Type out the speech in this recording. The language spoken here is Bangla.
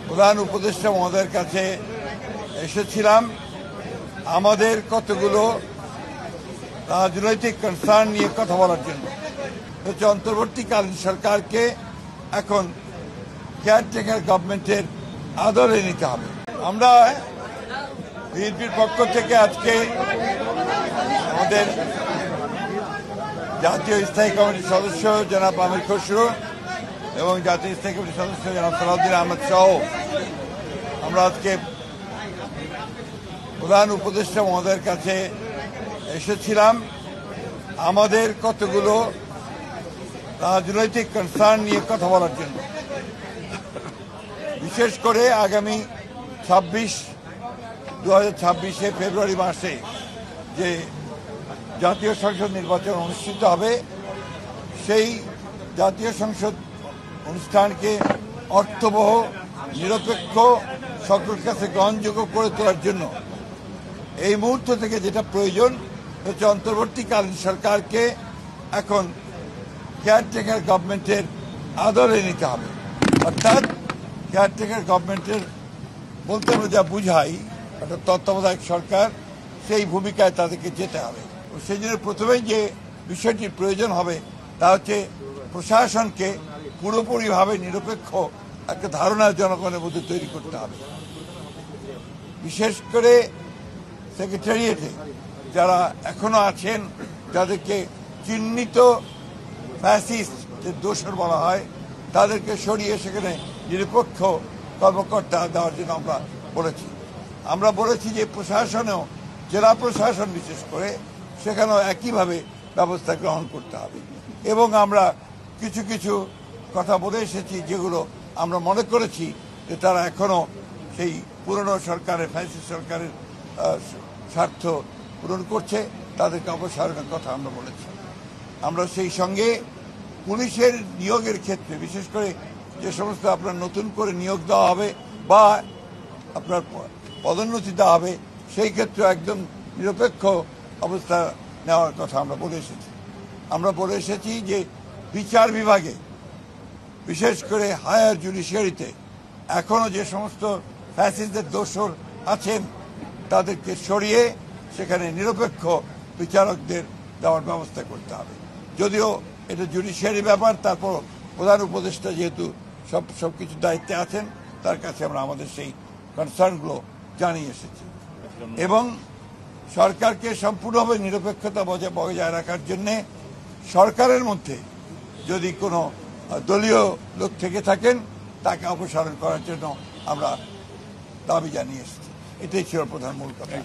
প্রধান উপদেষ্টা মহোদয়ের কাছে এসেছিলাম আমাদের কতগুলো রাজনৈতিক কনসার্ন নিয়ে কথা বলার জন্য। হচ্ছে অন্তর্বর্তীকালীন সরকারকে এখন কেয়ারটেকার গভর্নমেন্টের আদরে নিতে হবে। আমরা বিএনপির পক্ষ থেকে আজকে আমাদের জাতীয় স্থায়ী কমিটির সদস্য জনাব আমির খসরু এবং জাতীয় স্থায়ী কমিটির সদস্য জনাব সালাউদ্দিন আহমেদ সহ আমরা আজকে প্রধান উপদেষ্টা মহোদয়ের কাছে এসেছিলাম আমাদের কতগুলো রাজনৈতিক কনসার্ন নিয়ে কথা বলার জন্য। বিশেষ করে আগামী 2026 ফেব্রুয়ারি মাসে যে জাতীয় সংসদ নির্বাচন অনুষ্ঠিত হবে, সেই জাতীয় সংসদ অনুষ্ঠানকে অর্থবহ, নিরপেক্ষ, সকলের কাছে গ্রহণযোগ্য করে তোলার জন্য এই মুহূর্ত থেকে যেটা প্রয়োজন হচ্ছে অন্তর্বর্তীকালীন সরকারকে এখন কেয়ারটেকার গভর্নমেন্টের আদরে নিতে হবে। অর্থাৎ কেয়ারটেকার গভর্নমেন্টের বলতে আমরা যা বুঝাই, অর্থাৎ তত্ত্বাবধায়ক সরকার, সেই ভূমিকায় তাদেরকে যেতে হবে। সেই জন্য প্রথমেই যে বিষয়টির প্রয়োজন হবে তা হচ্ছে প্রশাসনকে পুরোপুরিভাবে নিরপেক্ষ একটা ধারণা জনগণের মধ্যে তৈরি করতে হবে। বিশেষ করে সেক্রেটারিয়েটে যারা এখনো আছেন, যাদেরকে চিহ্নিত ফ্যাসিস্ট যে দোষর বলা হয়, তাদেরকে সরিয়ে সেখানে নিরপেক্ষ কর্মকর্তা দেওয়ার জন্য আমরা বলেছি যে প্রশাসনেও, জেলা প্রশাসন বিশেষ করে, সেখানেও একইভাবে ব্যবস্থা গ্রহণ করতে হবে। এবং আমরা কিছু কিছু কথা বলে এসেছি যেগুলো আমরা মনে করেছি যে তারা এখনো সেই পুরনো সরকারের, ফ্যাসিস্ট সরকারের স্বার্থ পূরণ করছে, তাদেরকে অপসারণের কথা আমরা বলেছি। আমরা সেই সঙ্গে পুলিশের নিয়োগের ক্ষেত্রে, বিশেষ করে যে সমস্ত আপনার নতুন করে নিয়োগ দেওয়া হবে বা আপনার পদোন্নতি দেওয়া হবে, সেই ক্ষেত্রে একদম নিরপেক্ষ অবস্থা নেওয়ার কথা আমরা বলে এসেছি যে বিচার বিভাগে, বিশেষ করে হায়ার জুডিশিয়ারিতে এখনো যে সমস্ত ফ্যাসিস্টদের দোষর আছেন তাদেরকে সরিয়ে সেখানে নিরপেক্ষ বিচারকদের দেওয়ার ব্যবস্থা করতে হবে। যদিও এটা জুডিশিয়ারি ব্যাপার, তারপর প্রধান উপদেষ্টা যেহেতু সবকিছু দায়িত্বে আছেন, তার কাছে আমরা আমাদের সেই কনসার্নগুলো জানিয়ে এসেছি। এবং সরকারকে সম্পূর্ণভাবে নিরপেক্ষতা বজায় রাখার জন্যে সরকারের মধ্যে যদি কোনো দলীয় লোক থেকে থাকেন তাকে অপসারণ করার জন্য আমরা দাবি জানিয়ে এসেছি। এটাই ছিল প্রধান মূল কথা।